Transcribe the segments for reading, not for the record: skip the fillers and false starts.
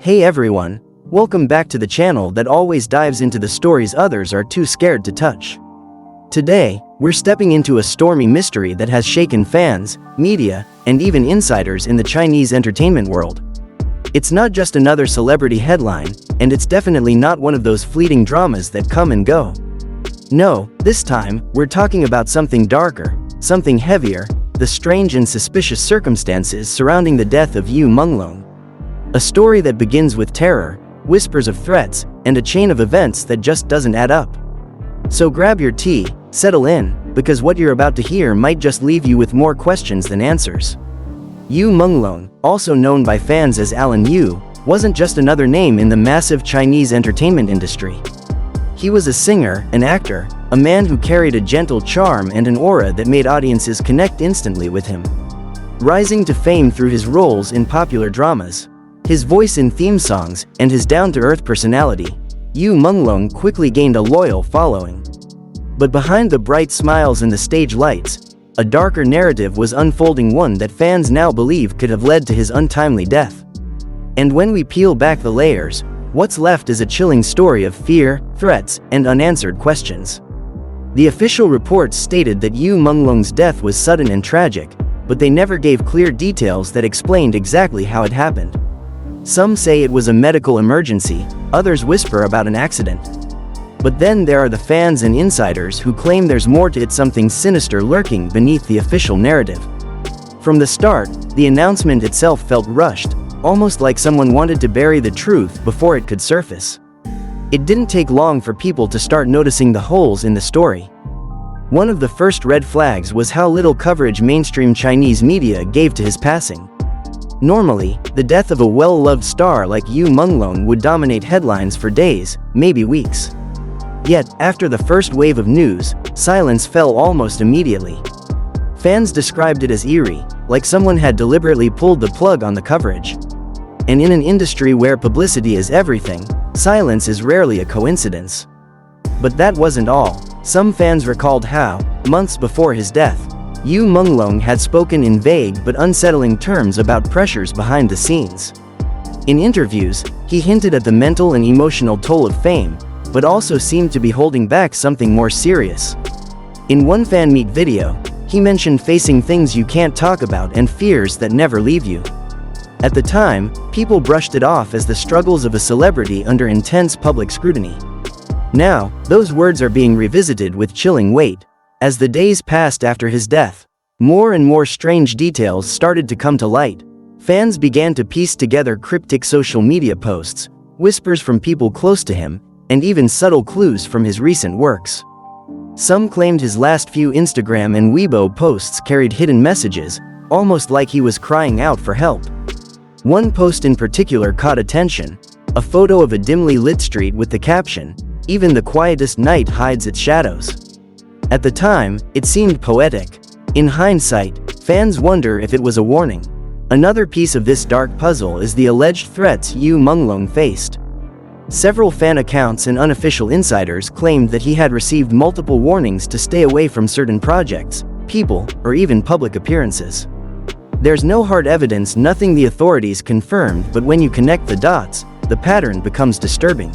Hey everyone, welcome back to the channel that always dives into the stories others are too scared to touch. Today, we're stepping into a stormy mystery that has shaken fans, media, and even insiders in the Chinese entertainment world. It's not just another celebrity headline, and it's definitely not one of those fleeting dramas that come and go. No, this time, we're talking about something darker, something heavier, the strange and suspicious circumstances surrounding the death of Yu Menglong. A story that begins with terror, whispers of threats, and a chain of events that just doesn't add up. So grab your tea, settle in, because what you're about to hear might just leave you with more questions than answers. Yu Menglong, also known by fans as Alan Yu, wasn't just another name in the massive Chinese entertainment industry. He was a singer, an actor, a man who carried a gentle charm and an aura that made audiences connect instantly with him. Rising to fame through his roles in popular dramas, his voice in theme songs, and his down-to-earth personality, Yu Menglong quickly gained a loyal following. But behind the bright smiles and the stage lights, a darker narrative was unfolding, one that fans now believe could have led to his untimely death. And when we peel back the layers, what's left is a chilling story of fear, threats, and unanswered questions. The official reports stated that Yu Menglong's death was sudden and tragic, but they never gave clear details that explained exactly how it happened. Some say it was a medical emergency, others whisper about an accident. But then there are the fans and insiders who claim there's more to it, something sinister lurking beneath the official narrative. From the start, the announcement itself felt rushed, almost like someone wanted to bury the truth before it could surface. It didn't take long for people to start noticing the holes in the story. One of the first red flags was how little coverage mainstream Chinese media gave to his passing. Normally, the death of a well-loved star like Yu Menglong would dominate headlines for days, maybe weeks. Yet, after the first wave of news, silence fell almost immediately. Fans described it as eerie, like someone had deliberately pulled the plug on the coverage. And in an industry where publicity is everything, silence is rarely a coincidence. But that wasn't all. Some fans recalled how, months before his death, Yu Menglong had spoken in vague but unsettling terms about pressures behind the scenes. In interviews, he hinted at the mental and emotional toll of fame, but also seemed to be holding back something more serious. In one fan meet video, he mentioned facing things you can't talk about and fears that never leave you. At the time, people brushed it off as the struggles of a celebrity under intense public scrutiny. Now, those words are being revisited with chilling weight. As the days passed after his death, more and more strange details started to come to light. Fans began to piece together cryptic social media posts, whispers from people close to him, and even subtle clues from his recent works. Some claimed his last few Instagram and Weibo posts carried hidden messages, almost like he was crying out for help. One post in particular caught attention, a photo of a dimly lit street with the caption, "Even the quietest night hides its shadows." At the time, it seemed poetic. In hindsight, fans wonder if it was a warning. Another piece of this dark puzzle is the alleged threats Yu Menglong faced. Several fan accounts and unofficial insiders claimed that he had received multiple warnings to stay away from certain projects, people, or even public appearances. There's no hard evidence, nothing the authorities confirmed, but when you connect the dots, the pattern becomes disturbing.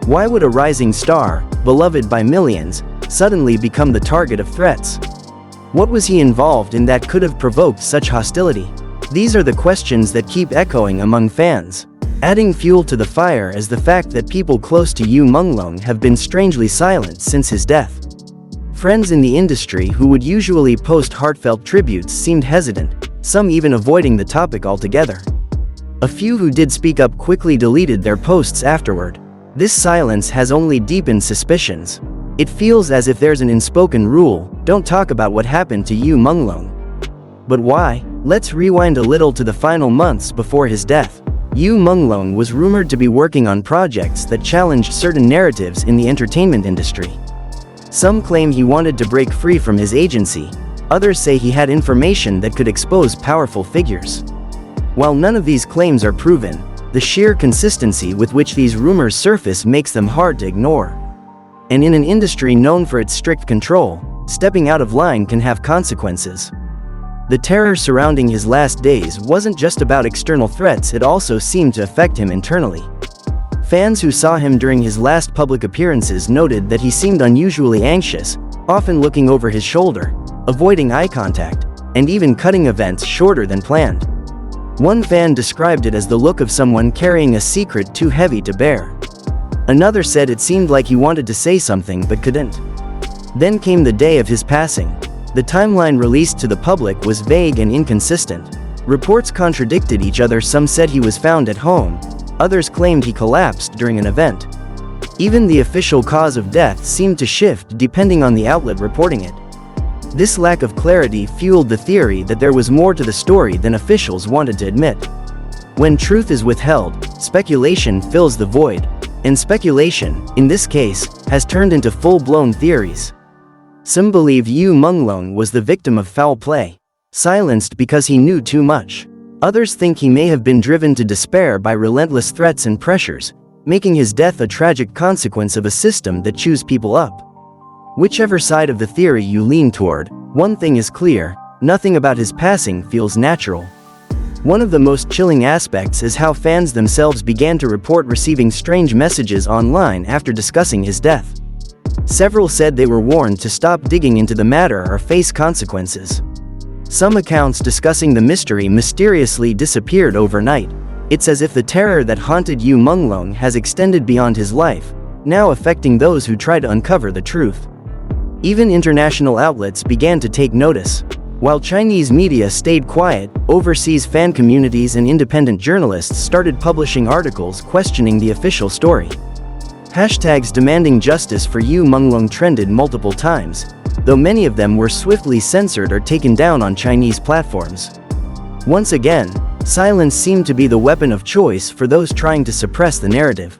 Why would a rising star, beloved by millions, suddenly become the target of threats? What was he involved in that could have provoked such hostility? These are the questions that keep echoing among fans. Adding fuel to the fire is the fact that people close to Yu Menglong have been strangely silent since his death. Friends in the industry who would usually post heartfelt tributes seemed hesitant, some even avoiding the topic altogether. A few who did speak up quickly deleted their posts afterward. This silence has only deepened suspicions. It feels as if there's an unspoken rule: don't talk about what happened to Yu Menglong. But why? Let's rewind a little to the final months before his death. Yu Menglong was rumored to be working on projects that challenged certain narratives in the entertainment industry. Some claim he wanted to break free from his agency, others say he had information that could expose powerful figures. While none of these claims are proven, the sheer consistency with which these rumors surface makes them hard to ignore. And in an industry known for its strict control, stepping out of line can have consequences. The terror surrounding his last days wasn't just about external threats, it also seemed to affect him internally. Fans who saw him during his last public appearances noted that he seemed unusually anxious, often looking over his shoulder, avoiding eye contact, and even cutting events shorter than planned. One fan described it as the look of someone carrying a secret too heavy to bear. Another said it seemed like he wanted to say something but couldn't. Then came the day of his passing. The timeline released to the public was vague and inconsistent. Reports contradicted each other. Some said he was found at home, others claimed he collapsed during an event. Even the official cause of death seemed to shift depending on the outlet reporting it. This lack of clarity fueled the theory that there was more to the story than officials wanted to admit. When truth is withheld, speculation fills the void. And speculation, in this case, has turned into full-blown theories. Some believe Yu Menglong was the victim of foul play, silenced because he knew too much. Others think he may have been driven to despair by relentless threats and pressures, making his death a tragic consequence of a system that chews people up. Whichever side of the theory you lean toward, one thing is clear: nothing about his passing feels natural. One of the most chilling aspects is how fans themselves began to report receiving strange messages online after discussing his death. Several said they were warned to stop digging into the matter or face consequences. Some accounts discussing the mystery mysteriously disappeared overnight. It's as if the terror that haunted Yu Menglong has extended beyond his life, now affecting those who try to uncover the truth. Even international outlets began to take notice. While Chinese media stayed quiet, overseas fan communities and independent journalists started publishing articles questioning the official story. Hashtags demanding justice for Yu Menglong trended multiple times, though many of them were swiftly censored or taken down on Chinese platforms. Once again, silence seemed to be the weapon of choice for those trying to suppress the narrative.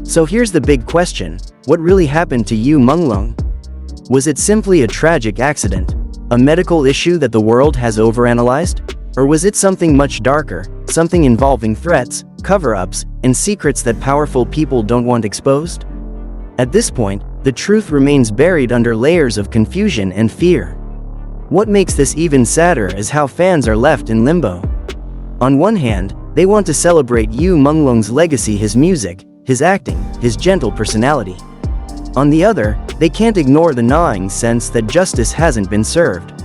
So here's the big question: what really happened to Yu Menglong? Was it simply a tragic accident? A medical issue that the world has overanalyzed? Or was it something much darker, something involving threats, cover-ups, and secrets that powerful people don't want exposed? At this point, the truth remains buried under layers of confusion and fear. What makes this even sadder is how fans are left in limbo. On one hand, they want to celebrate Yu Menglong's legacy, his music, his acting, his gentle personality. On the other, they can't ignore the gnawing sense that justice hasn't been served.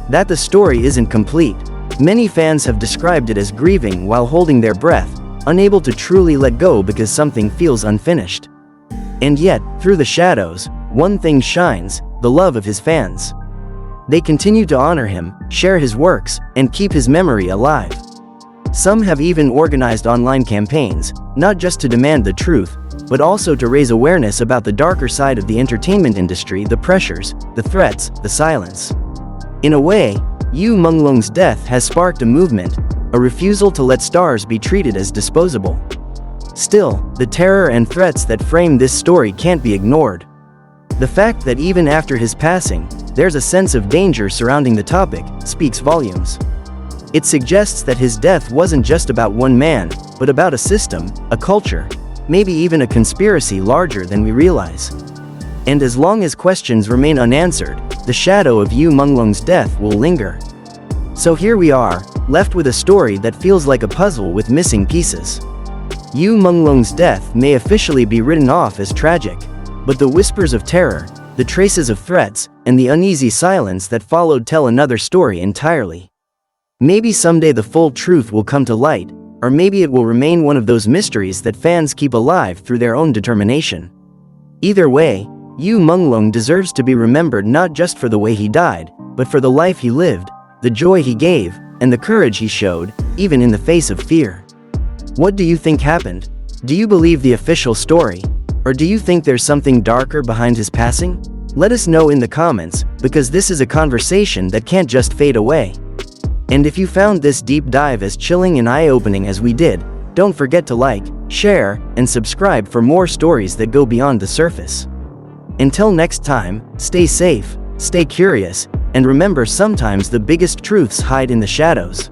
That the story isn't complete. Many fans have described it as grieving while holding their breath, unable to truly let go because something feels unfinished. And yet, through the shadows, one thing shines: the love of his fans. They continue to honor him, share his works, and keep his memory alive. Some have even organized online campaigns, not just to demand the truth, but also to raise awareness about the darker side of the entertainment industry: the pressures, the threats, the silence. In a way, Yu Menglong's death has sparked a movement, a refusal to let stars be treated as disposable. Still, the terror and threats that frame this story can't be ignored. The fact that even after his passing, there's a sense of danger surrounding the topic speaks volumes. It suggests that his death wasn't just about one man, but about a system, a culture, maybe even a conspiracy larger than we realize. And as long as questions remain unanswered, the shadow of Yu Menglong's death will linger. So here we are, left with a story that feels like a puzzle with missing pieces. Yu Menglong's death may officially be written off as tragic, but the whispers of terror, the traces of threats, and the uneasy silence that followed tell another story entirely. Maybe someday the full truth will come to light, or maybe it will remain one of those mysteries that fans keep alive through their own determination. Either way, Yu Menglong deserves to be remembered not just for the way he died, but for the life he lived, the joy he gave, and the courage he showed, even in the face of fear. What do you think happened? Do you believe the official story? Or do you think there's something darker behind his passing? Let us know in the comments, because this is a conversation that can't just fade away. And if you found this deep dive as chilling and eye-opening as we did, don't forget to like, share, and subscribe for more stories that go beyond the surface. Until next time, stay safe, stay curious, and remember, sometimes the biggest truths hide in the shadows.